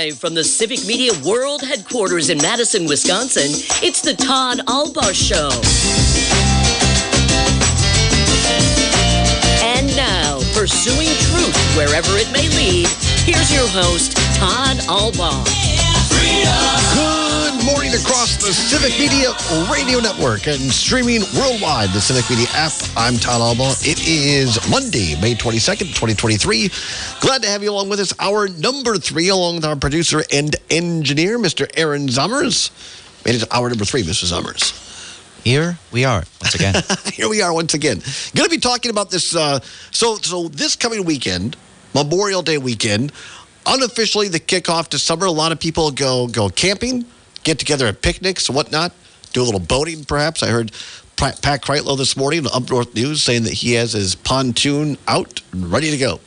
Live from the Civic Media World Headquarters in Madison, Wisconsin, it's the Todd Albaugh Show. And now, pursuing truth wherever it may lead, here's your host, Todd Albaugh. Good morning across the Civic Media Radio Network and streaming worldwide, the Civic Media app. I'm Todd Albaugh. It is Monday, May 22nd, 2023. Glad to have you along with us. Hour number 3, along with our producer and engineer, Mr. Aaron Zummers. Made it to hour number 3, Mr. Zummers. Here we are once again. Here we are once again. Going to be talking about this. So this coming weekend, Memorial Day weekend, unofficially the kickoff to summer. A lot of people go camping, get together at picnics and whatnot, do a little boating perhaps. I heard Pat Kreitlow this morning in the Up North News saying that he has his pontoon out and ready to go.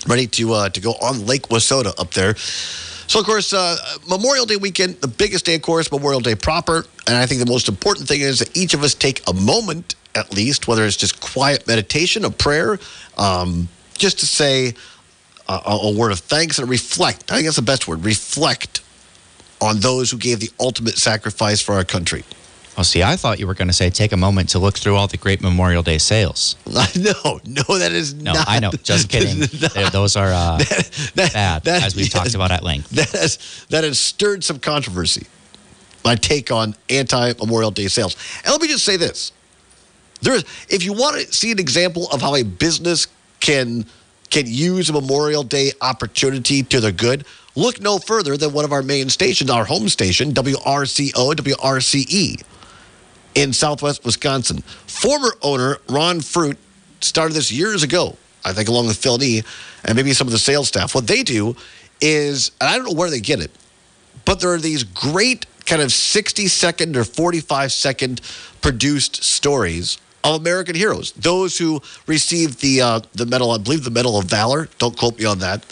Ready to go on Lake Wissota up there. So, of course, Memorial Day weekend, the biggest day, of course, Memorial Day proper. And I think the most important thing is that each of us take a moment, at least, whether it's just quiet meditation, a prayer, just to say a word of thanks and reflect. I think that's the best word, reflect on those who gave the ultimate sacrifice for our country. Oh, see, I thought you were going to say take a moment to look through all the great Memorial Day sales. No, that is not. No, I know. Just kidding. Those are bad, as we've talked about at length. That has stirred some controversy, my take on anti-Memorial Day sales. And let me just say this. If you want to see an example of how a business can use a Memorial Day opportunity to their good, look no further than one of our main stations, our home station, WRCO, WRCE, in Southwest Wisconsin. Former owner Ron Fruit started this years ago, I think along with Phil Nee and maybe some of the sales staff. What they do is, and I don't know where they get it, but there are these great kind of 60-second or 45-second produced stories of American heroes, those who received the medal, I believe the Medal of Valor. Don't quote me on that.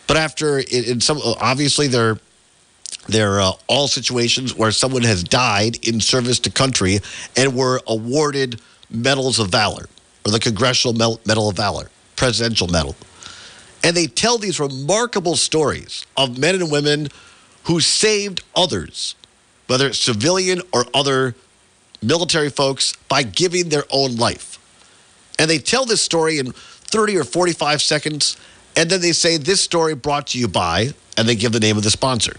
But after, in some, obviously they're all situations where someone has died in service to country and were awarded medals of valor, or the Congressional Medal of Valor, Presidential Medal. And they tell these remarkable stories of men and women who saved others, whether it's civilian or other military folks, by giving their own life. And they tell this story in 30 or 45 seconds, and then they say, this story brought to you by, and they give the name of the sponsor.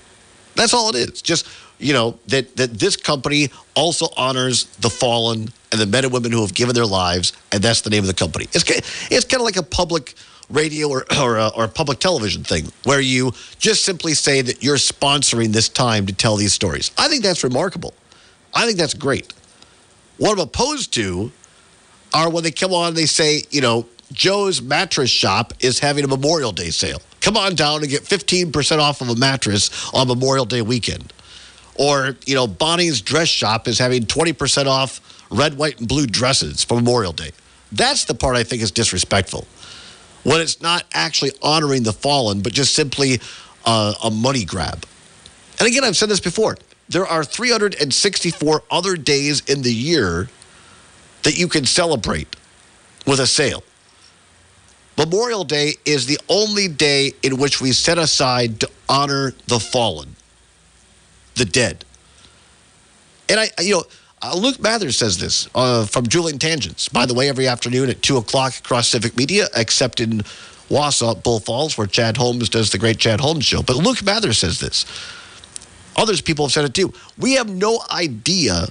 That's all it is. Just, that this company also honors the fallen and the men and women who have given their lives, and that's the name of the company. It's kind of like a public radio or a public television thing, where you just simply say that you're sponsoring this time to tell these stories. I think that's remarkable. I think that's great. What I'm opposed to are when they come on and they say, Joe's Mattress Shop is having a Memorial Day sale. Come on down and get 15% off of a mattress on Memorial Day weekend. Or, Bonnie's Dress Shop is having 20% off red, white, and blue dresses for Memorial Day. That's the part I think is disrespectful. When it's not actually honoring the fallen, but just simply a money grab. And again, I've said this before. There are 364 other days in the year that you can celebrate with a sale. Memorial Day is the only day in which we set aside to honor the fallen, the dead. And Luke Mathers says this from Julian Tangents. By the way, every afternoon at 2 o'clock across Civic Media, except in Wausau, Bull Falls, where Chad Holmes does the great Chad Holmes show. But Luke Mathers says this. Others people have said it too. We have no idea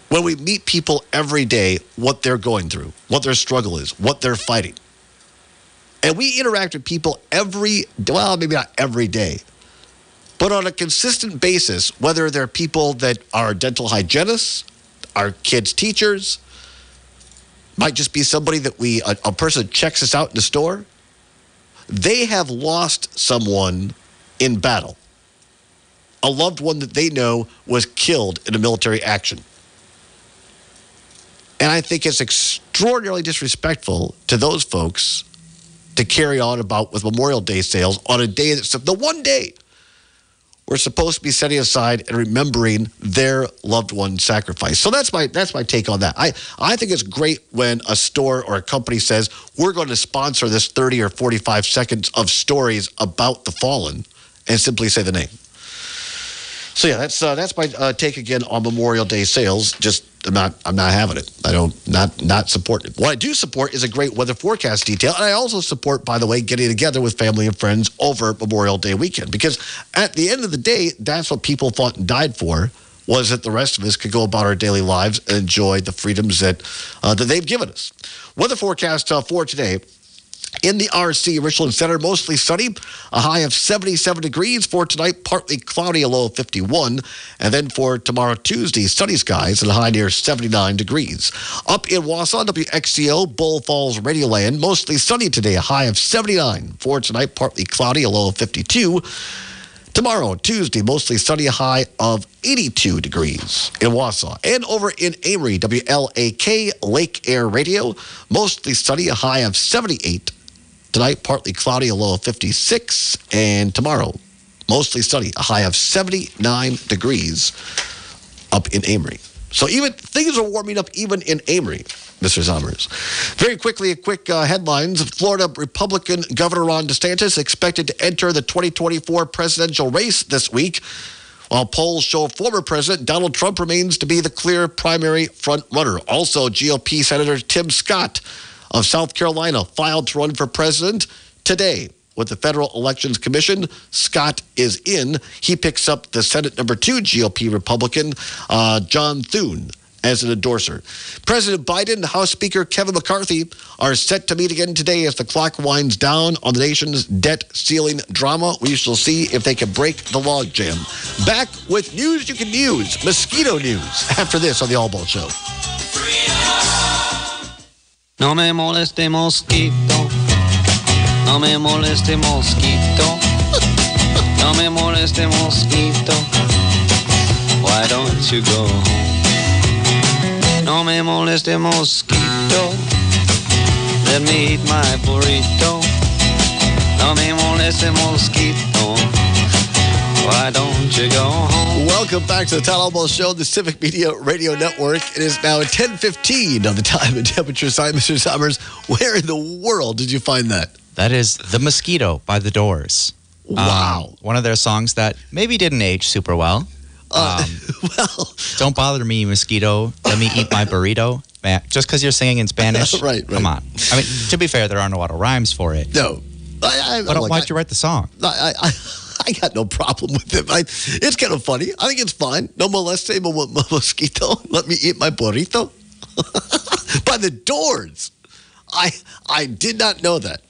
when we meet people every day what they're going through, what their struggle is, what they're fighting. And we interact with people maybe not every day, but on a consistent basis, whether they're people that are dental hygienists, our kids' teachers, might just be somebody that a person checks us out in the store. They have lost someone in battle. A loved one that they know was killed in a military action. And I think it's extraordinarily disrespectful to those folks to carry on about with Memorial Day sales on a day that's the one day we're supposed to be setting aside and remembering their loved one's sacrifice. So that's my take on that. I think it's great when a store or a company says, we're going to sponsor this 30 or 45 seconds of stories about the fallen and simply say the name. So yeah, that's my take again on Memorial Day sales. Just I'm not having it. I don't not support it. What I do support is a great weather forecast detail, and I also support, by the way, getting together with family and friends over Memorial Day weekend, because at the end of the day, that's what people fought and died for, was that the rest of us could go about our daily lives and enjoy the freedoms that they've given us. Weather forecast for today. In the RC, Richland Center, mostly sunny, a high of 77 degrees. For tonight, partly cloudy, a low of 51. And then for tomorrow, Tuesday, sunny skies and a high near 79 degrees. Up in Wausau, WXCO, Bull Falls, Radioland, mostly sunny today, a high of 79. For tonight, partly cloudy, a low of 52. Tomorrow, Tuesday, mostly sunny, a high of 82 degrees in Wausau. And over in Amory, WLAK, Lake Air Radio, mostly sunny, a high of 78. Tonight, partly cloudy, a low of 56. And tomorrow, mostly sunny, a high of 79 degrees up in Amory. So even things are warming up even in Amory, Mr. Sommers. Very quickly, a quick headlines. Florida Republican Governor Ron DeSantis expected to enter the 2024 presidential race this week, while polls show former President Donald Trump remains to be the clear primary front runner. Also, GOP Senator Tim Scott of South Carolina filed to run for president today. With the Federal Elections Commission, Scott is in. He picks up the Senate number 2 GOP Republican, John Thune, as an endorser. President Biden and House Speaker Kevin McCarthy are set to meet again today as the clock winds down on the nation's debt ceiling drama. We shall see if they can break the logjam. Back with news you can use, Mosquito news, after this on the All Ball Show. No me moleste, mosquito. No me moleste, mosquito. No me moleste, mosquito. Why don't you go home? No me moleste, mosquito. Let me eat my burrito. No me moleste, mosquito. Why don't you go home? Welcome back to the Todd Albo Show, the Civic Media Radio Network. It is now 10:15 on the time and temperature side. Mr. Sommers, where in the world did you find that? That is The Mosquito by The Doors. Wow. One of their songs that maybe didn't age super well. Well, Don't bother me, mosquito. Let me eat my burrito. Man, just because you're singing in Spanish? Right. Come on. I mean, to be fair, there aren't a lot of rhymes for it. No. Why'd you write the song? I got no problem with it. It's kind of funny. I think it's fine. No moleste, mosquito. Let me eat my burrito. By The Doors. I did not know that.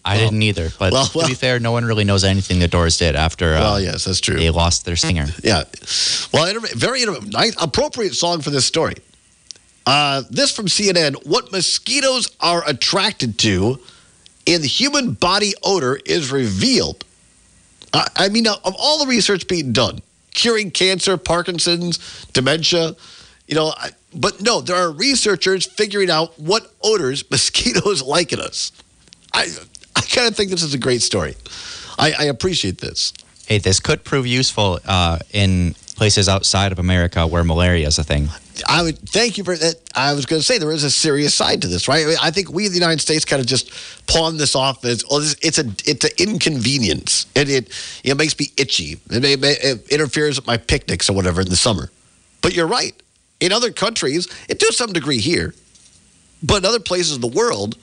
I didn't either. But to be fair, no one really knows anything the Doors did after yes, that's true. They lost their singer. Yeah. Well, very nice, appropriate song for this story. This from CNN. What mosquitoes are attracted to in human body odor is revealed. I mean, of all the research being done, curing cancer, Parkinson's, dementia, but no, there are researchers figuring out what odors mosquitoes like in us. I kind of think this is a great story. I appreciate this. Hey, this could prove useful in places outside of America where malaria is a thing. I would thank you for that. I was going to say there is a serious side to this, right? I think we in the United States kind of just pawn this off as it's an inconvenience, and it makes me itchy. It interferes with my picnics or whatever in the summer. But you're right. In other countries, to some degree here, but in other places in the world,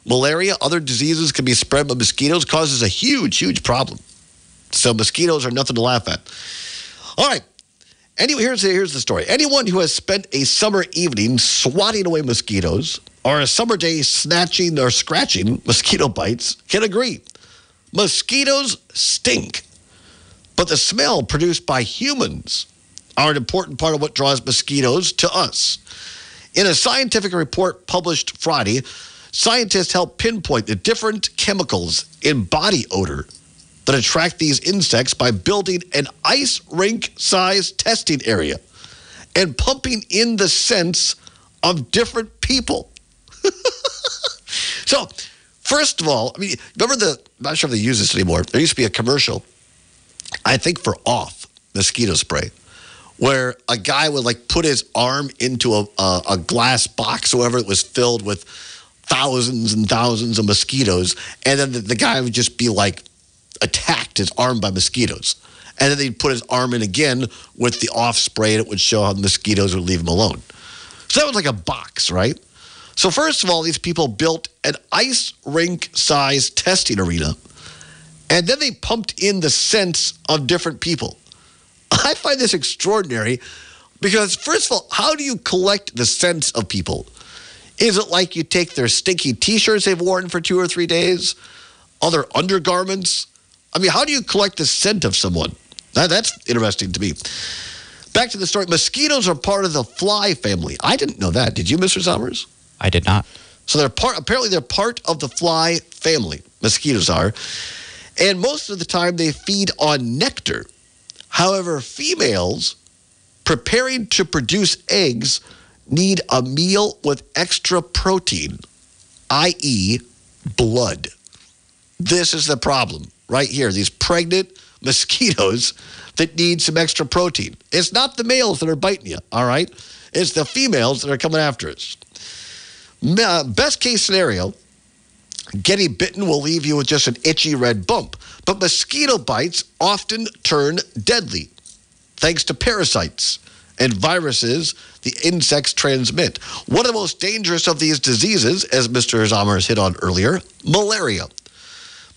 malaria, other diseases can be spread by mosquitoes, causes a huge, huge problem. So mosquitoes are nothing to laugh at. All right. Anyway, here's the story. Anyone who has spent a summer evening swatting away mosquitoes or a summer day snatching or scratching mosquito bites can agree. Mosquitoes stink, but the smell produced by humans are an important part of what draws mosquitoes to us. In a scientific report published Friday, scientists helped pinpoint the different chemicals in body odor that attract these insects by building an ice rink-sized testing area and pumping in the scents of different people. So, first of all, I mean, remember I'm not sure if they use this anymore. There used to be a commercial, I think for Off mosquito spray, where a guy would put his arm into a glass box or whatever it was filled with thousands and thousands of mosquitoes, and then the guy would just be attacked his arm by mosquitoes. And then they'd put his arm in again with the off spray, and it would show how the mosquitoes would leave him alone. So that was like a box, right? So first of all, these people built an ice rink-sized testing arena, and then they pumped in the scents of different people. I find this extraordinary because, first of all, how do you collect the scents of people? Is it like you take their stinky T-shirts they've worn for 2 or 3 days, other undergarments? I mean, how do you collect the scent of someone? That's interesting to me. Back to the story. Mosquitoes are part of the fly family. I didn't know that. Did you, Mr. Sommers? I did not. So apparently they're part of the fly family. Mosquitoes are. And most of the time they feed on nectar. However, females preparing to produce eggs need a meal with extra protein, i.e. blood. This is the problem right here. These pregnant mosquitoes that need some extra protein. It's not the males that are biting you, all right? It's the females that are coming after us. Best case scenario, getting bitten will leave you with just an itchy red bump. But mosquito bites often turn deadly, thanks to parasites and viruses the insects transmit. One of the most dangerous of these diseases, as Mr. Zommers hit on earlier, malaria.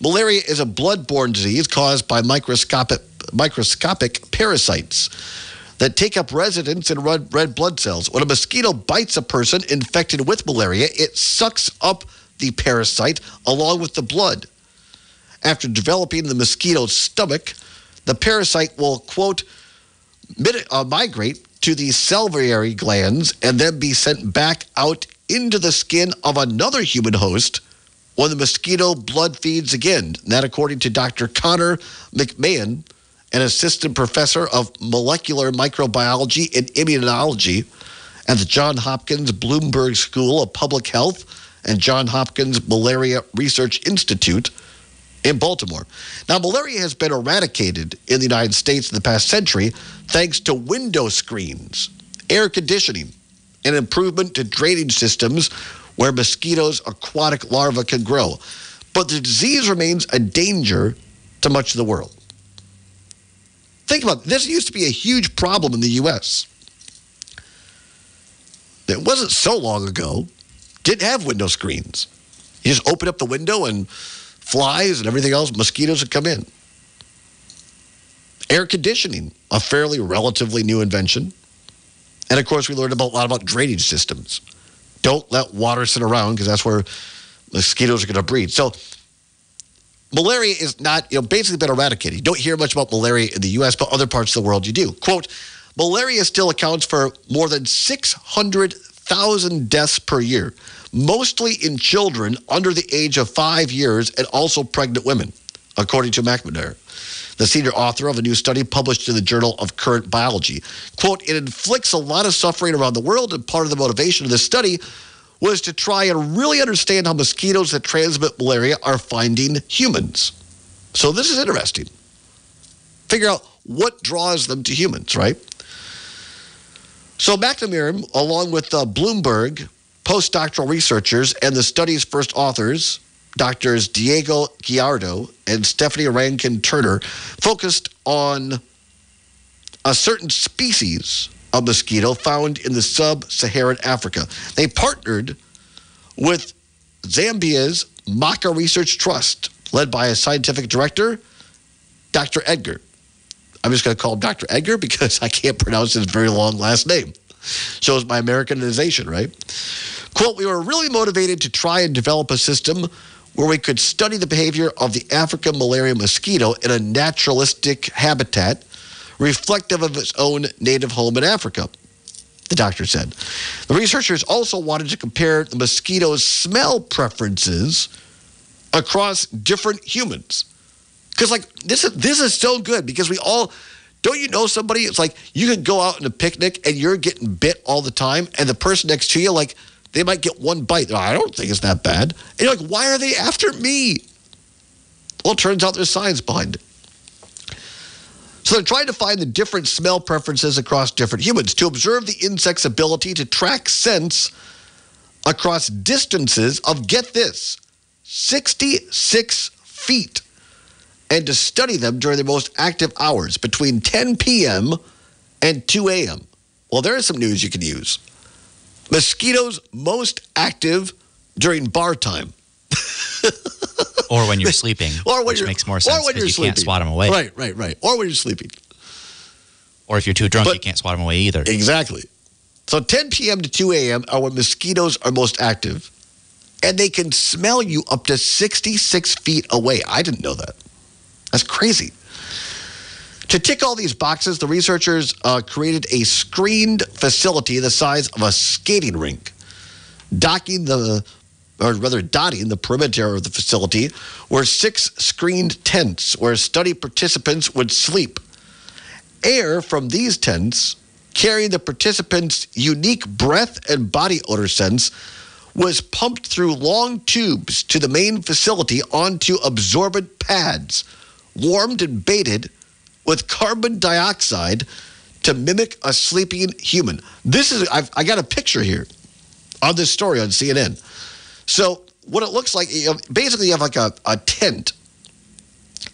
Malaria is a blood-borne disease caused by microscopic parasites that take up residence in red blood cells. When a mosquito bites a person infected with malaria, it sucks up the parasite along with the blood. After developing the mosquito's stomach, the parasite will, quote, migrate to the salivary glands and then be sent back out into the skin of another human host when the mosquito blood feeds again. And that, according to Dr. Connor McMahon, an assistant professor of molecular microbiology and immunology at the Johns Hopkins Bloomberg School of Public Health and Johns Hopkins Malaria Research Institute in Baltimore. Now, malaria has been eradicated in the United States in the past century thanks to window screens, air conditioning, and improvement to drainage systems where mosquitoes' aquatic larvae can grow. But the disease remains a danger to much of the world. Think about it. This used to be a huge problem in the U.S. It wasn't so long ago. Didn't have window screens. You just open up the window and flies and everything else, mosquitoes would come in. Air conditioning, a fairly relatively new invention. And, of course, we learned a lot about drainage systems. Don't let water sit around because that's where mosquitoes are going to breed. So malaria is not, basically been eradicated. You don't hear much about malaria in the U.S., but other parts of the world you do. Quote, malaria still accounts for more than 600,000 deaths per year, mostly in children under the age of 5 years and also pregnant women, according to McNamara, the senior author of a new study published in the Journal of Current Biology. Quote, it inflicts a lot of suffering around the world, and part of the motivation of this study was to try and really understand how mosquitoes that transmit malaria are finding humans. So this is interesting. Figure out what draws them to humans, right? So McNamara, along with Bloomberg, postdoctoral researchers, and the study's first authors, Doctors Diego Gallardo and Stephanie Rankin-Turner, focused on a certain species of mosquito found in the sub-Saharan Africa. They partnered with Zambia's Maka Research Trust, led by a scientific director, Dr. Edgar. I'm just going to call him Dr. Edgar because I can't pronounce his very long last name. Shows my Americanization, right? Quote, we were really motivated to try and develop a system where we could study the behavior of the African malaria mosquito in a naturalistic habitat reflective of its own native home in Africa, the doctor said. The researchers also wanted to compare the mosquito's smell preferences across different humans. Because, this is so good because we all, don't you know somebody? It's like you can go out on a picnic and you're getting bit all the time, and the person next to you, they might get one bite. I don't think it's that bad. And you're like, why are they after me? Well, it turns out there's science behind it. So they're trying to find the different smell preferences across different humans to observe the insect's ability to track scents across distances of, get this, 66 feet and to study them during their most active hours between 10 p.m. and 2 a.m. Well, there is some news you can use. Mosquitoes most active during bar time. Or when you're sleeping, which makes more sense because you can't swat them away. Right. Or when you're sleeping. Or if you're too drunk, you can't swat them away either. Exactly. So 10 p.m. to 2 a.m. are when mosquitoes are most active. And they can smell you up to 66 feet away. I didn't know that. That's crazy. To tick all these boxes, the researchers created a screened facility the size of a skating rink, dotting the perimeter of the facility were 6 screened tents where study participants would sleep. Air from these tents, carrying the participants' unique breath and body odor sense, was pumped through long tubes to the main facility onto absorbent pads, warmed and baited with carbon dioxide to mimic a sleeping human. I got a picture here on this story on CNN. So what it looks like, basically you have like a tent,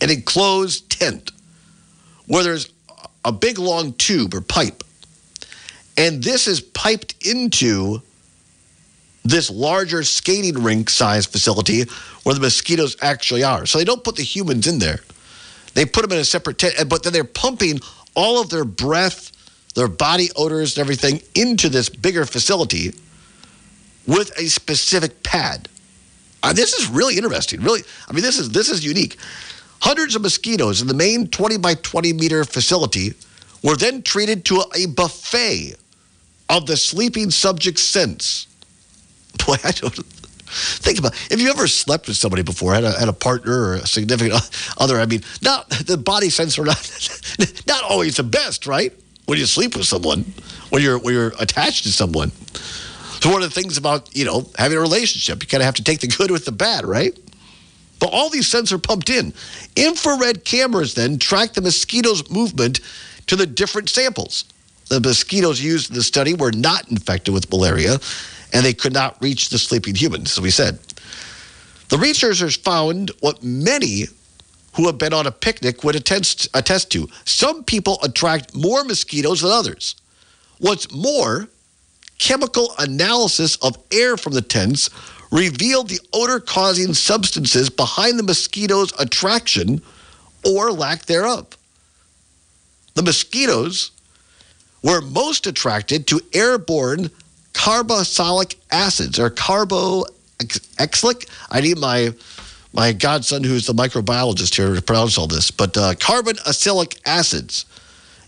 an enclosed tent, where there's a big long tube or pipe. And this is piped into this larger skating rink size facility where the mosquitoes actually are. So they don't put the humans in there. They put them in a separate tent, but then they're pumping all of their breath, their body odors and everything into this bigger facility with a specific pad. This is really interesting. Really, I mean, this is unique. Hundreds of mosquitoes in the main 20 by 20 meter facility were then treated to a buffet of the sleeping subject's scents. Boy, I don't think about it. If you ever slept with somebody before, had a partner or a significant other, I mean, the body scents are not always the best, right? When you sleep with someone, when you're attached to someone. So one of the things about, having a relationship, you kind of have to take the good with the bad, right? But all these scents are pumped in. Infrared cameras then track the mosquitoes' movement to the different samples. The mosquitoes used in the study were not infected with malaria, and they could not reach the sleeping humans, as we said. The researchers found what many who have been on a picnic would attest to. Some people attract more mosquitoes than others. What's more, chemical analysis of air from the tents revealed the odor-causing substances behind the mosquitoes' attraction or lack thereof. The mosquitoes were most attracted to airborne carboxylic acids, or carboxylic. I need my godson, who's the microbiologist here, to pronounce all this, but carboxylic acids,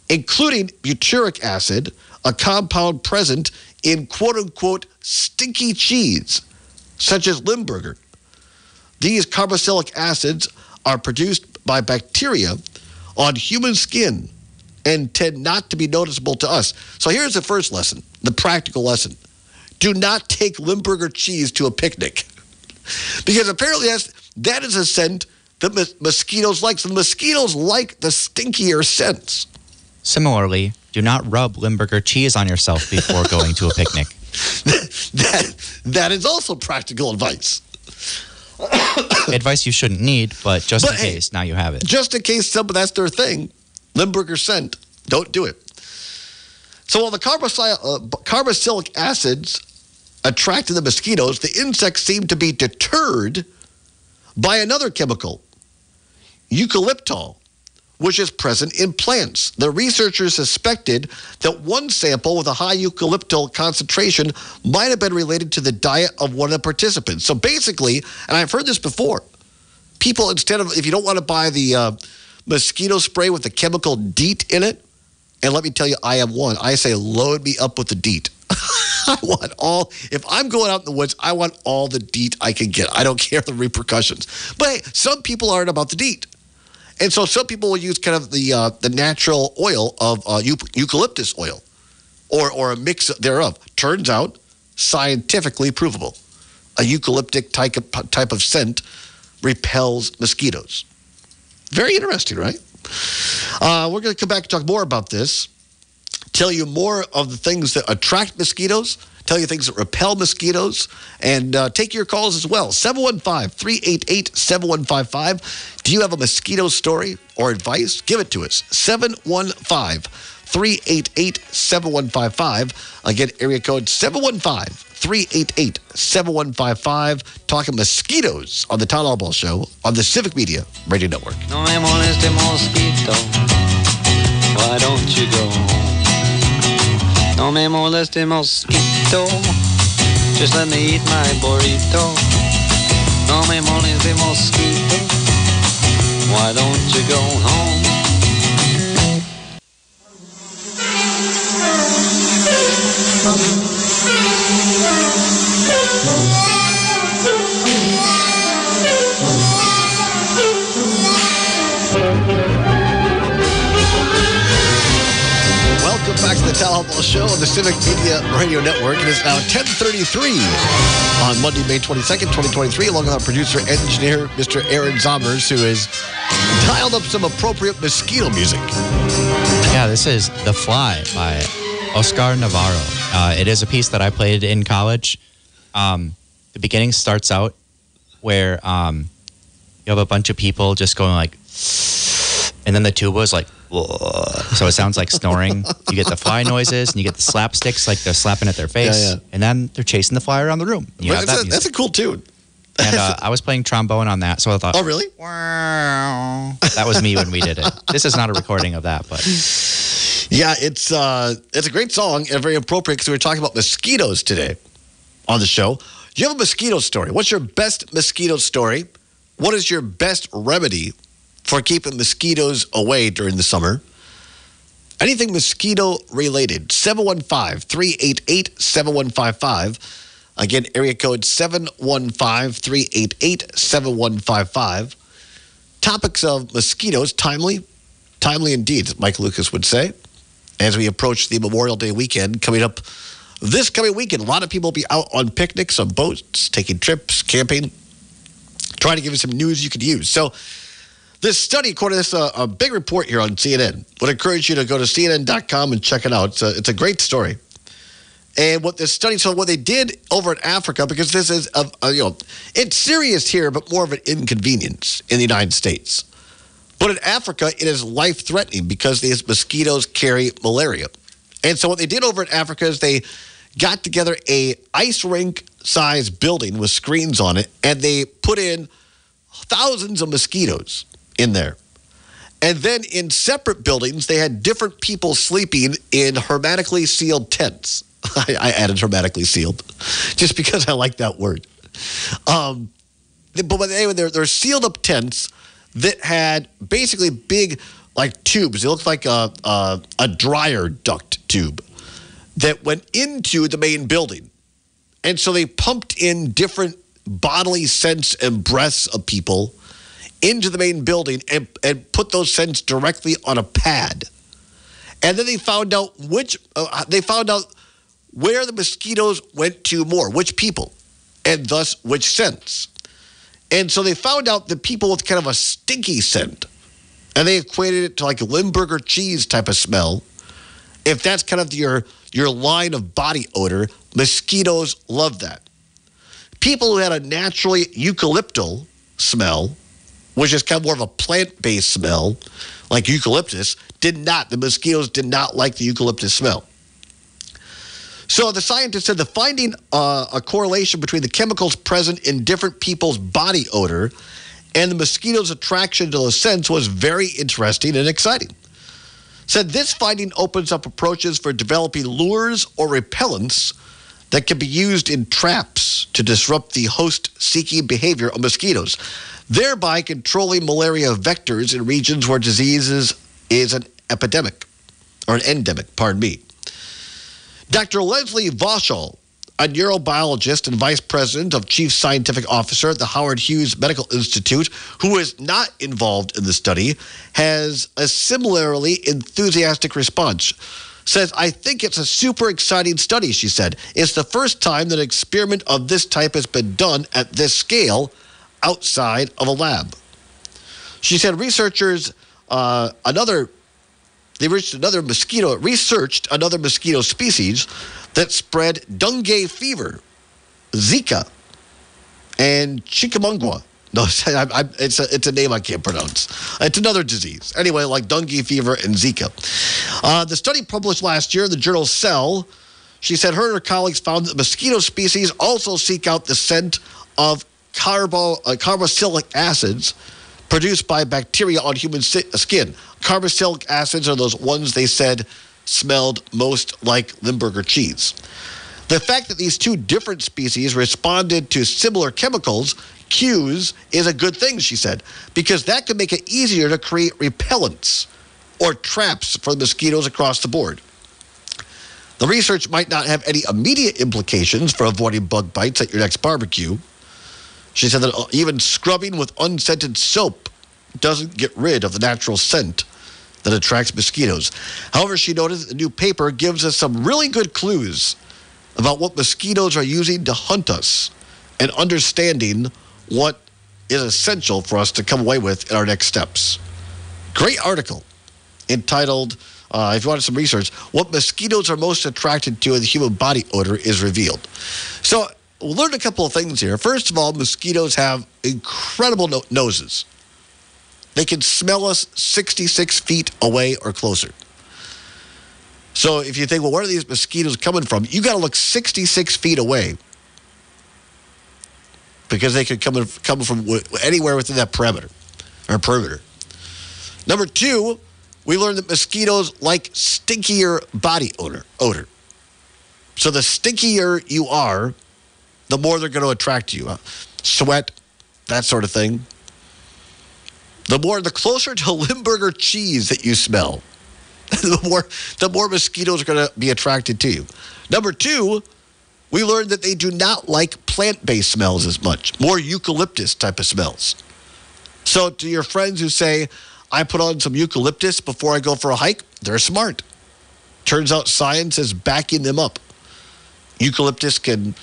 including butyric acid, a compound present in quote-unquote stinky cheese, such as Limburger. These carboxylic acids are produced by bacteria on human skin and tend not to be noticeable to us. So here's the first lesson, the practical lesson. Do not take Limburger cheese to a picnic. Because apparently that is a scent that mosquitoes like. So the mosquitoes like the stinkier scents. Similarly, do not rub Limburger cheese on yourself before going to a picnic. That is also practical advice. Advice you shouldn't need, but in case, now you have it. Just in case that's their thing, Limburger scent, don't do it. So while the carboxylic acids attracted the mosquitoes, the insects seemed to be deterred by another chemical, eucalyptol, which is present in plants. The researchers suspected that one sample with a high eucalyptol concentration might have been related to the diet of one of the participants. So basically, and I've heard this before, people, if you don't want to buy the mosquito spray with the chemical DEET in it, and let me tell you, I am one. I say, load me up with the DEET. If I'm going out in the woods, I want all the DEET I can get. I don't care the repercussions. But hey, some people aren't about the DEET. And so some people will use kind of the natural oil of eucalyptus oil or a mix thereof. Turns out, scientifically provable. A eucalyptic type of scent repels mosquitoes. Very interesting, right? We're going to come back and talk more about this, tell you more of the things that attract mosquitoes, tell you things that repel mosquitoes, and take your calls as well. 715-388-7155. Do you have a mosquito story or advice? Give it to us. 715-388-7155. Again, area code 715-388-7155. Talking mosquitoes on the Todd Albaugh Show on the Civic Media Radio Network. No me moleste, mosquito. Why don't you go home? No me moleste, mosquito. Just let me eat my burrito. No me moleste, mosquito. Why don't you go home? Welcome back to the Todd Albaugh Show on the Civic Media Radio Network. It is now 10:33 on Monday, May 22nd, 2023, along with our producer engineer, Mr. Aaron Zommers, who has dialed up some appropriate mosquito music. Yeah, this is The Fly by Oscar Navarro. It is a piece that I played in college. The beginning starts out where you have a bunch of people just going like, and then the tuba is like, whoa. So it sounds like snoring. You get the fly noises, and you get the slapsticks, like they're slapping at their face, and then they're chasing the fly around the room. That's a cool tune. And I was playing trombone on that, so I thought, oh, really? Wow. That was me when we did it. This is not a recording of that, but yeah, it's a great song and very appropriate because we were talking about mosquitoes today on the show. Do you have a mosquito story? What's your best mosquito story? What is your best remedy for keeping mosquitoes away during the summer? Anything mosquito related, 715-388-7155. Again, area code 715-388-7155. Topics of mosquitoes, timely indeed, as Mike Lucas would say, as we approach the Memorial Day weekend coming up this coming weekend. A lot of people will be out on picnics, on boats, taking trips, camping, trying to give you some news you could use. So this study, according to this, a big report here on CNN, would encourage you to go to CNN.com and check it out. It's a great story. And what this study, so what they did over in Africa, because this is, it's serious here, but more of an inconvenience in the United States. But in Africa, it is life-threatening because these mosquitoes carry malaria. And so what they did over in Africa is they got together a ice rink-sized building with screens on it, and they put in thousands of mosquitoes in there. And then in separate buildings, they had different people sleeping in hermetically sealed tents. I added hermetically sealed just because I like that word. But anyway, they're sealed up tents that had basically big like tubes. They looked like a dryer duct tube that went into the main building. And so they pumped in different bodily scents and breaths of people into the main building and put those scents directly on a pad. And then they found out where the mosquitoes went to more, which people, and thus which scents. And so they found out that people with kind of a stinky scent, and they equated it to like a Limburger cheese type of smell. If that's kind of your line of body odor, mosquitoes love that. People who had a naturally eucalyptal smell, which is kind of more of a plant-based smell, like eucalyptus, did not. The mosquitoes did not like the eucalyptus smell. So the scientists said the finding a correlation between the chemicals present in different people's body odor and the mosquitoes' attraction to those scents was very interesting and exciting. Said this finding opens up approaches for developing lures or repellents that can be used in traps to disrupt the host-seeking behavior of mosquitoes, thereby controlling malaria vectors in regions where disease is an epidemic, or an endemic, pardon me. Dr. Leslie Vauchel, a neurobiologist and vice president of chief scientific officer at the Howard Hughes Medical Institute, who is not involved in the study, has a similarly enthusiastic response. Says, I think it's a super exciting study, she said. It's the first time that an experiment of this type has been done at this scale outside of a lab. She said researchers, they researched another mosquito species that spread dengue fever, Zika, and chikungunya. No, it's a name I can't pronounce. It's another disease. Anyway, like dengue fever and Zika. The study published last year in the journal Cell, she said her and her colleagues found that mosquito species also seek out the scent of carboxylic acids produced by bacteria on human skin. Carboxylic acids are those ones they said smelled most like Limburger cheese. The fact that these two different species responded to similar chemicals cues is a good thing, she said, because that could make it easier to create repellents or traps for mosquitoes across the board. The research might not have any immediate implications for avoiding bug bites at your next barbecue. She said that even scrubbing with unscented soap doesn't get rid of the natural scent that attracts mosquitoes. However, she noted that the new paper gives us some really good clues about what mosquitoes are using to hunt us and understanding what is essential for us to come away with in our next steps. Great article entitled, if you wanted some research, What Mosquitoes Are Most Attracted to in the Human Body Odor is Revealed. So we'll learn a couple of things here. First of all, mosquitoes have incredible noses. They can smell us 66 feet away or closer. So if you think, well, where are these mosquitoes coming from? You got to look 66 feet away because they could come from anywhere within that perimeter. Number two, we learned that mosquitoes like stinkier body odor. So the stinkier you are, the more they're going to attract you. Sweat, that sort of thing. The closer to Limburger cheese that you smell, the more mosquitoes are going to be attracted to you. Number two, we learned that they do not like plant-based smells as much, more eucalyptus type of smells. So to your friends who say, I put on some eucalyptus before I go for a hike, they're smart. Turns out science is backing them up. Eucalyptus can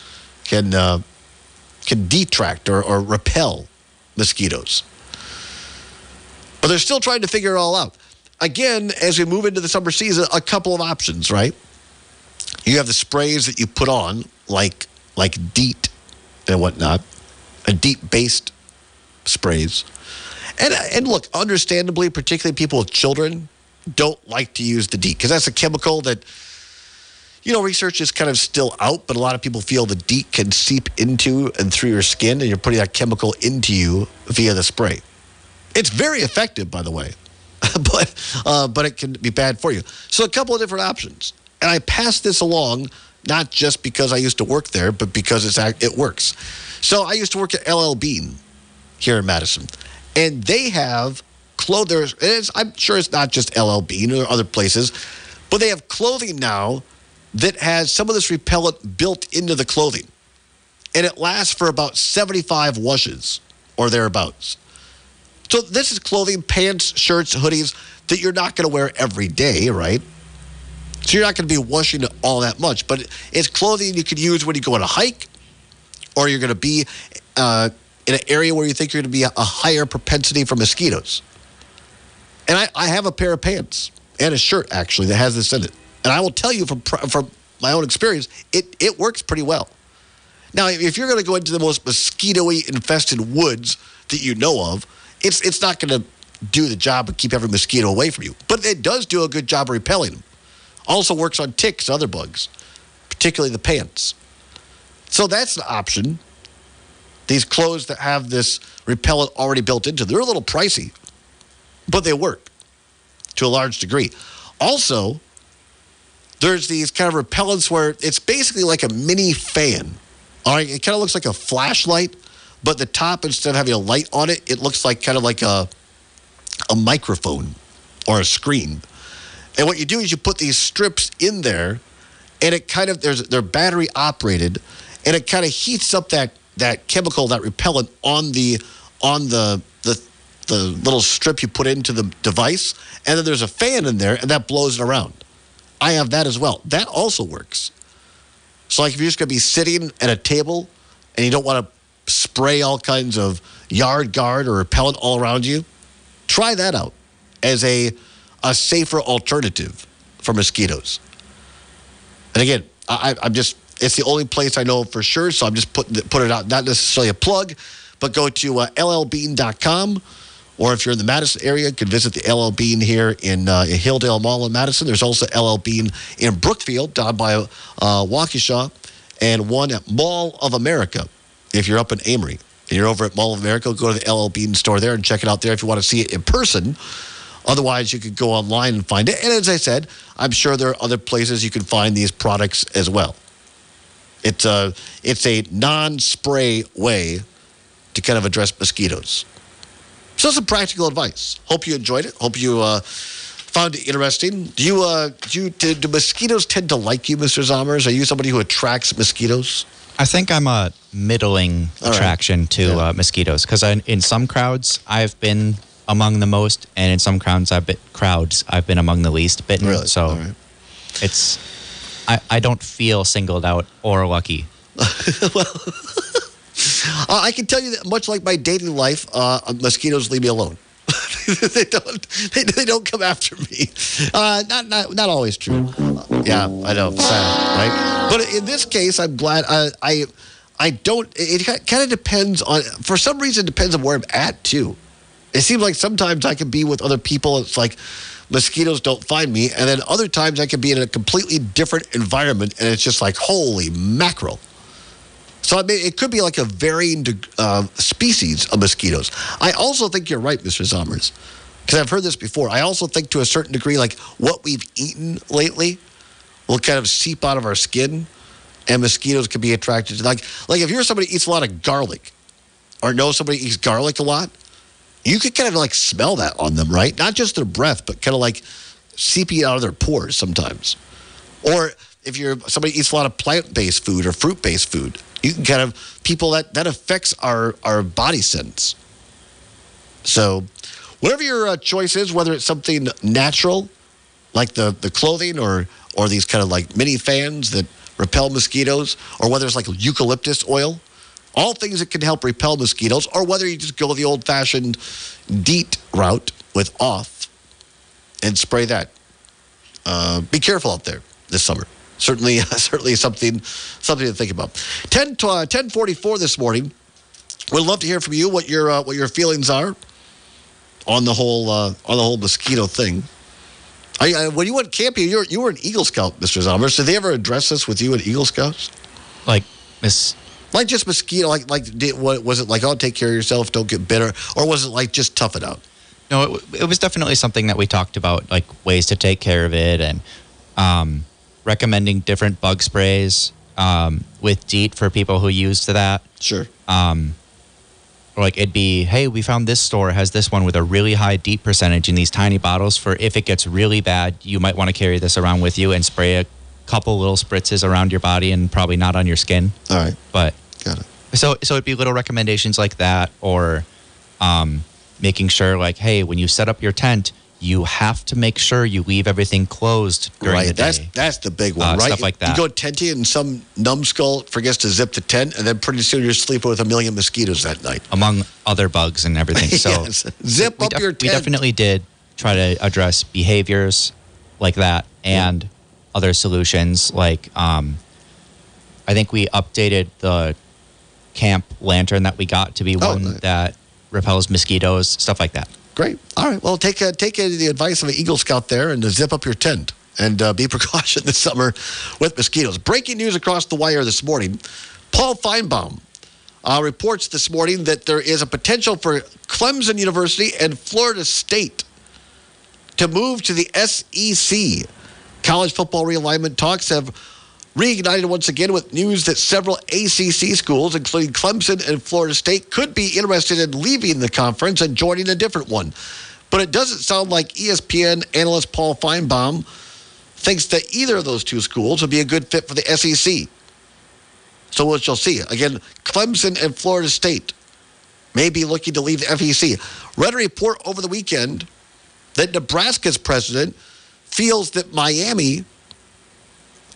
detract or repel mosquitoes. But they're still trying to figure it all out. Again, as we move into the summer season, a couple of options, right? You have the sprays that you put on, like DEET and whatnot, DEET-based sprays. And look, understandably, particularly people with children, don't like to use the DEET because that's a chemical that, research is kind of still out, but a lot of people feel the DEET can seep into and through your skin, and you're putting that chemical into you via the spray. It's very effective, by the way, but it can be bad for you. So a couple of different options. And I pass this along, not just because I used to work there, but because it works. So I used to work at LL Bean here in Madison. And they have clothing. I'm sure it's not just LL Bean or other places, but they have clothing now that has some of this repellent built into the clothing. And it lasts for about 75 washes or thereabouts. So this is clothing, pants, shirts, hoodies that you're not going to wear every day, right? So you're not going to be washing it all that much. But it's clothing you could use when you go on a hike, or you're going to be in an area where you think you're going to be a higher propensity for mosquitoes. And I have a pair of pants and a shirt, actually, that has this in it. And I will tell you from my own experience, it works pretty well. Now, if you're going to go into the most mosquito-y infested woods that you know of, it's not going to do the job and keep every mosquito away from you. But it does do a good job of repelling them. Also works on ticks and other bugs, particularly the pants. So that's the option. These clothes that have this repellent already built into them, they're a little pricey, but they work to a large degree. Also, there's these kind of repellents where it's basically like a mini fan. All right, it kind of looks like a flashlight, but the top, instead of having a light on it, it looks like kind of like a microphone or a screen. And what you do is you put these strips in there, and it kind of they're battery operated, and it kind of heats up that chemical, that repellent on the little strip you put into the device, and then there's a fan in there, and that blows it around. I have that as well. That also works. So like if you're just going to be sitting at a table and you don't want to spray all kinds of yard guard or repellent all around you, try that out as a a safer alternative for mosquitoes. And again, I'm just, it's the only place I know for sure, so I'm just putting it out, not necessarily a plug, but go to llbean.com, or if you're in the Madison area, you can visit the LL Bean here in Hilldale Mall in Madison. There's also LL Bean in Brookfield, down by Waukesha, and one at Mall of America. If you're up in Amory and you're over at Mall of America, go to the LL Bean store there and check it out there if you want to see it in person. Otherwise, you could go online and find it. And as I said, I'm sure there are other places you can find these products as well. It's a non-spray way to kind of address mosquitoes. So some practical advice. Hope you enjoyed it. Hope you found it interesting. Do mosquitoes tend to like you, Mr. Zommers? Are you somebody who attracts mosquitoes? I think I'm a middling attraction to mosquitoes, because in some crowds I've been among the most, and in some crowds I've been among the least bitten. Really? So I don't feel singled out or lucky. Well, I can tell you that much like my dating life, mosquitoes leave me alone. they don't come after me. Not always true. Yeah, I know, sad, right? But in this case, I'm glad. I don't. It kind of depends on. For some reason, it depends on where I'm at too. It seems like sometimes I can be with other people. It's like mosquitoes don't find me, and then other times I can be in a completely different environment, and it's just like holy mackerel. So I mean, it could be like a varying species of mosquitoes. I also think you're right, Mr. Zommers, because I've heard this before. I also think to a certain degree, like what we've eaten lately will kind of seep out of our skin, and mosquitoes can be attracted to. Like if you're somebody who eats a lot of garlic, or know somebody who eats garlic a lot, you could kind of like smell that on them, right? Not just their breath, but kind of like seeping out of their pores sometimes. Or if you're somebody who eats a lot of plant-based food or fruit-based food, you can kind of, people that affects our body sense. So whatever your choice is, whether it's something natural, like the clothing or these kind of like mini fans that repel mosquitoes, or whether it's like eucalyptus oil, all things that can help repel mosquitoes, or whether you just go the old-fashioned DEET route with off and spray that. Be careful out there this summer. Certainly something to think about. 10:44 this morning. We'd love to hear from you what your feelings are on the whole mosquito thing. When you went camping, you were an Eagle Scout, Mr. Zommers. Did they ever address this with you at Eagle Scouts? Like just mosquito, was it like, oh, take care of yourself, don't get bitter, or was it like just tough it out? No, it was definitely something that we talked about, like ways to take care of it, and recommending different bug sprays with DEET for people who used that. Sure. Or like it'd be, hey, we found this store has this one with a really high DEET percentage in these tiny bottles for if it gets really bad, you might want to carry this around with you and spray a couple little spritzes around your body and probably not on your skin. All right. But got it. So it'd be little recommendations like that, or making sure like, hey, when you set up your tent, you have to make sure you leave everything closed during the day. That's the big one, right? Stuff like that. You go tenting and some numbskull forgets to zip the tent, and then pretty soon you're sleeping with a million mosquitoes that night. Among other bugs and everything. So yes. Zip up your tent. We definitely did try to address behaviors like that and other solutions. Like I think we updated the camp lantern that we got to be one that repels mosquitoes, stuff like that. Great. All right. Well, take the advice of an Eagle Scout there and zip up your tent and be precautioned this summer with mosquitoes. Breaking news across the wire this morning. Paul Feinbaum reports this morning that there is a potential for Clemson University and Florida State to move to the SEC. College football realignment talks have reignited once again with news that several ACC schools, including Clemson and Florida State, could be interested in leaving the conference and joining a different one. But it doesn't sound like ESPN analyst Paul Feinbaum thinks that either of those two schools would be a good fit for the SEC. So what you'll see, again, Clemson and Florida State may be looking to leave the FEC. Read a report over the weekend that Nebraska's president feels that Miami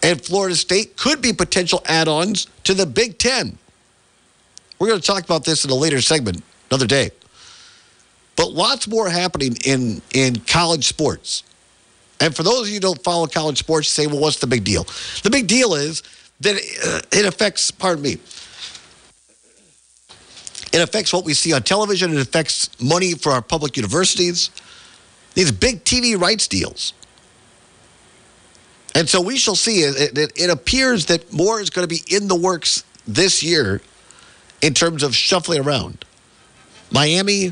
and Florida State could be potential add-ons to the Big Ten. We're going to talk about this in a later segment, another day. But lots more happening in college sports. And for those of you who don't follow college sports, you say, well, what's the big deal? The big deal is that it affects, it affects what we see on television. It affects money for our public universities. These big TV rights deals. And so we shall see. It appears that more is going to be in the works this year in terms of shuffling around. Miami,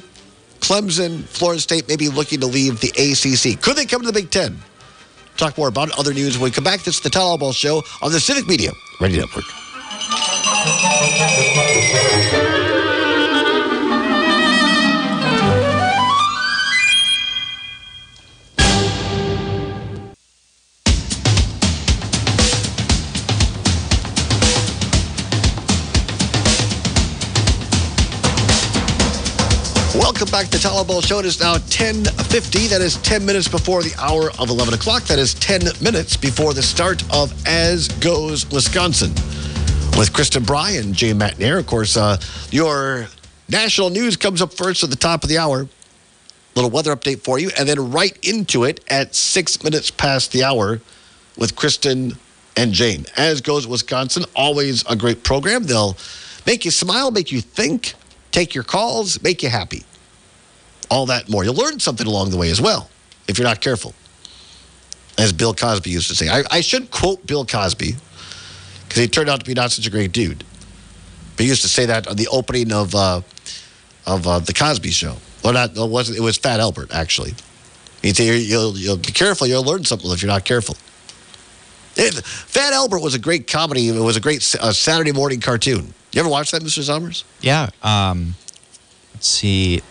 Clemson, Florida State may be looking to leave the ACC. Could they come to the Big Ten? Talk more about other news when we come back. This is the Todd Allball Show on the Civic Media Radio Network. Welcome back to the Todd Allball Show. It is now 10:50. That is 10 minutes before the hour of 11 o'clock. That is 10 minutes before the start of As Goes Wisconsin. With Kristen Bry and Jay Matnair. Of course, your national news comes up first at the top of the hour. Little weather update for you. And then right into it at 6 minutes past the hour with Kristen and Jane. As Goes Wisconsin, always a great program. They'll make you smile, make you think, take your calls, make you happy. All that and more. You'll learn something along the way as well, if you're not careful. As Bill Cosby used to say. I should quote Bill Cosby, because he turned out to be not such a great dude. But he used to say that on the opening of the Cosby Show. Well, it was Fat Albert, actually. He'd say, you'll be careful, you'll learn something if you're not careful. Fat Albert was a great comedy. It was a great Saturday morning cartoon. You ever watch that, Mr. Zommers? Yeah. Let's see.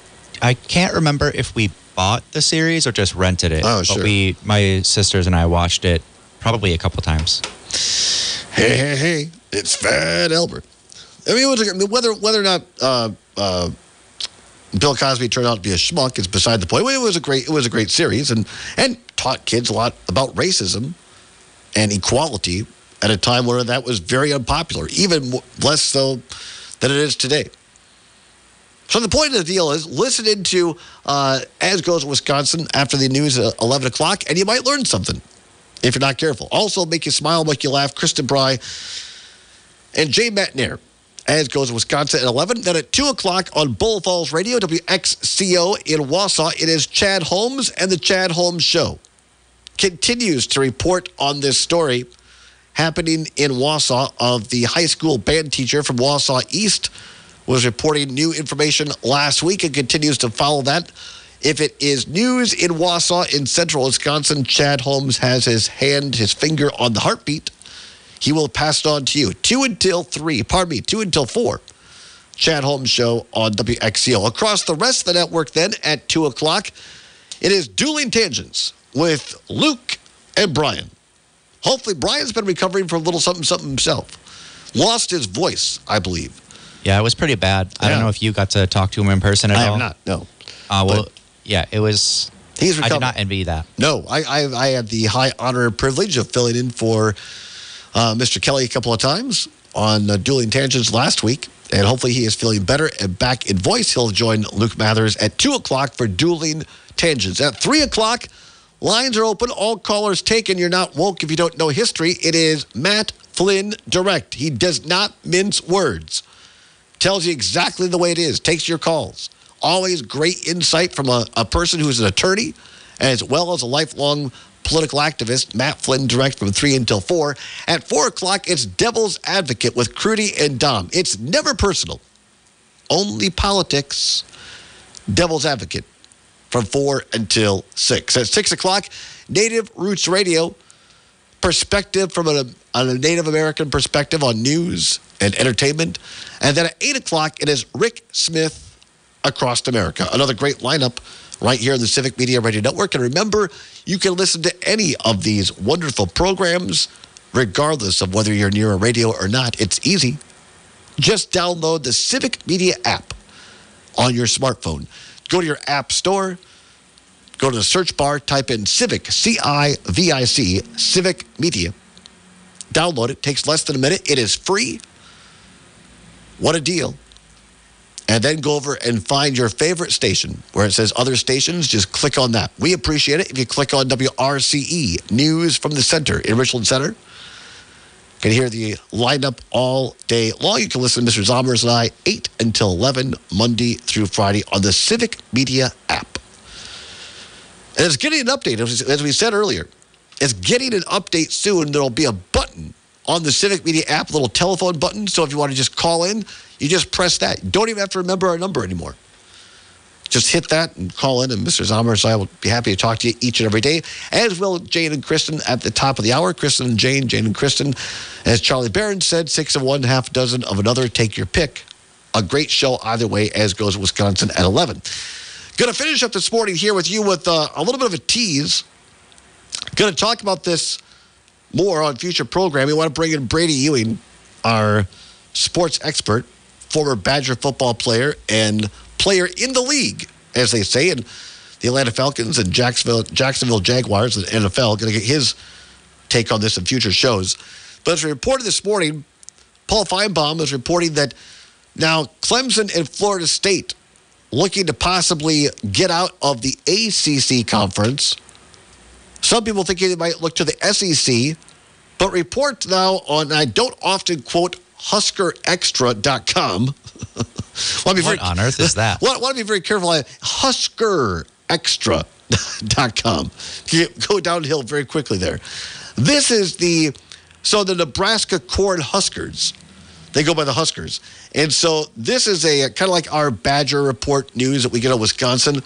I can't remember if we bought the series or just rented it. Oh, sure. But my sisters and I watched it probably a couple times. Hey, it's Fat Albert. I mean, whether or not Bill Cosby turned out to be a schmuck is beside the point. It was a great series and taught kids a lot about racism and equality at a time where that was very unpopular, even less so than it is today. So the point of the deal is listen into As Goes Wisconsin after the news at 11 o'clock, and you might learn something if you're not careful. Also, make you smile, make you laugh. Kristen Bry and Jay Matnair. As Goes Wisconsin at 11. Then at 2 o'clock on Bull Falls Radio, WXCO in Wausau, it is Chad Holmes and the Chad Holmes Show. Continues to report on this story happening in Wausau of the high school band teacher from Wausau East was reporting new information last week and continues to follow that. If it is news in Wausau in central Wisconsin, Chad Holmes has his finger on the heartbeat. He will pass it on to you. 2 until 4. Chad Holmes Show on WXCO. Across the rest of the network then at 2 o'clock, it is Dueling Tangents with Luke and Brian. Hopefully, Brian's been recovering from a little something himself. Lost his voice, I believe. Yeah, it was pretty bad. I don't know if you got to talk to him in person at all. I have not, no. Yeah, it was. He's recovering. I did not envy that. No, I had the high honor and privilege of filling in for Mr. Kelly a couple of times on Dueling Tangents last week, and hopefully he is feeling better and back in voice. He'll join Luke Mathers at 2 o'clock for Dueling Tangents. At 3 o'clock, lines are open. All callers taken. You're not woke if you don't know history. It is Matt Flynn Direct. He does not mince words. Tells you exactly the way it is. Takes your calls. Always great insight from a person who's an attorney as well as a lifelong political activist. Matt Flynn Direct from 3 until 4. At 4 o'clock, it's Devil's Advocate with Crudy and Dom. It's never personal. Only politics. Devil's Advocate from 4 until 6. At 6 o'clock, Native Roots Radio. Perspective from a Native American perspective on news and entertainment. And then at 8 o'clock, it is Rick Smith Across America. Another great lineup right here in the Civic Media Radio Network. And remember, you can listen to any of these wonderful programs, regardless of whether you're near a radio or not. It's easy. Just download the Civic Media app on your smartphone. Go to your app store. Go to the search bar, type in Civic, C-I-V-I-C, Civic Media. Download it. Takes less than a minute. It is free. What a deal. and then go over and find your favorite station. Where it says other stations, just click on that. We appreciate it if you click on WRCE, News from the Center in Richland Center. You can hear the lineup all day long. You can listen to Mr. Zommers and I 8 until 11, Monday through Friday on the Civic Media app. And it's getting an update, as we said earlier. It's getting an update soon. There'll be a button on the Civic Media app, a little telephone button. So if you want to just call in, you just press that. You don't even have to remember our number anymore. Just hit that and call in, and Mr. Zommers and I will be happy to talk to you each and every day, as will Jane and Kristen at the top of the hour. Kristen and Jane, Jane and Kristen. As Charlie Barron said, 6 of one, half dozen of another. Take your pick. A great show either way, as goes Wisconsin at 11. Going to finish up this morning here with you with a little bit of a tease. Going to talk about this more on future programming. We want to bring in Brady Ewing, our sports expert, former Badger football player and player in the league, as they say, and the Atlanta Falcons and Jacksonville Jaguars and NFL. Going to get his take on this in future shows. But as reported this morning, Paul Feinbaum is reporting that now Clemson and Florida State looking to possibly get out of the ACC conference. Some people think they might look to the SEC, but reports now on, I don't often quote HuskerExtra.com. What on earth is that? Want to be very careful. HuskerExtra.com. You go downhill very quickly there. This is the Nebraska Corn Huskers. They go by the Huskers. And so this is a kind of like our Badger Report news that we get on Wisconsin.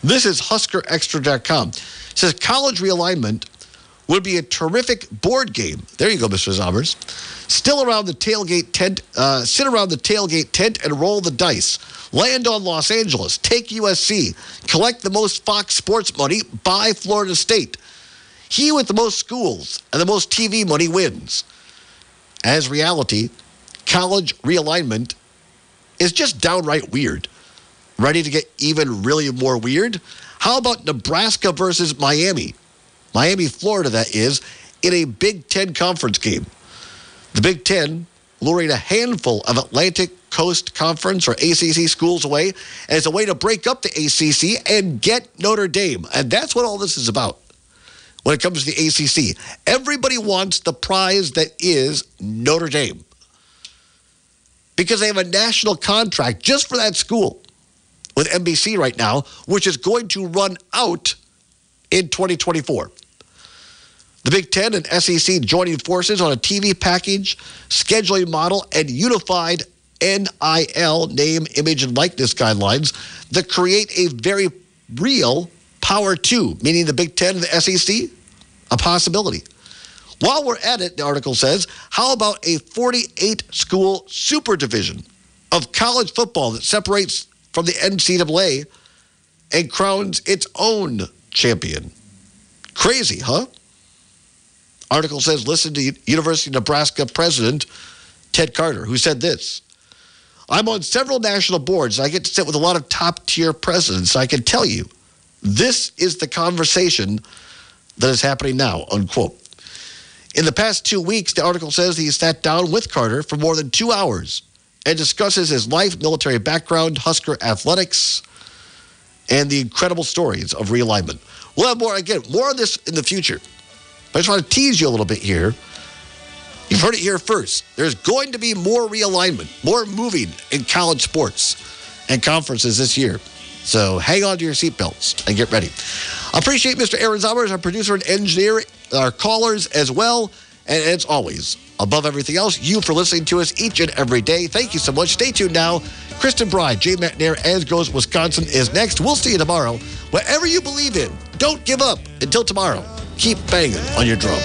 This is HuskerExtra.com. It says college realignment would be a terrific board game. There you go, Mr. Zommers. Sit around the tailgate tent and roll the dice. Land on Los Angeles. Take USC. Collect the most Fox Sports money. Buy Florida State. He with the most schools and the most TV money wins. As reality, college realignment is just downright weird. Ready to get even really more weird? How about Nebraska versus Miami? Miami, Florida, that is, in a Big Ten conference game. The Big Ten luring a handful of Atlantic Coast Conference or ACC schools away as a way to break up the ACC and get Notre Dame. And that's what all this is about when it comes to the ACC. Everybody wants the prize that is Notre Dame because they have a national contract just for that school with NBC right now, which is going to run out in 2024. The Big Ten and SEC joining forces on a TV package, scheduling model, and unified NIL, name, image, and likeness guidelines that create a very real Power 2, meaning the Big Ten and the SEC, a possibility. While we're at it, the article says, how about a 48-school super division of college football that separates from the NCAA and crowns its own champion? Crazy, huh? Article says, listen to University of Nebraska President Ted Carter, who said this. I'm on several national boards, and I get to sit with a lot of top-tier presidents. I can tell you, this is the conversation that is happening now, unquote. In the past 2 weeks, the article says he sat down with Carter for more than 2 hours and discusses his life, military background, Husker athletics, and the incredible stories of realignment. We'll have more on this in the future. But I just want to tease you a little bit here. You've heard it here first. There's going to be more realignment, more moving in college sports and conferences this year. So hang on to your seatbelts and get ready. I appreciate Mr. Aaron Zommers, our producer and engineer, our callers as well. And as always, above everything else, you for listening to us each and every day. Thank you so much. Stay tuned now. Kristen Bride, Jay McNair, As Goes Wisconsin is next. We'll see you tomorrow. Whatever you believe in, don't give up. Until tomorrow, keep banging on your drum.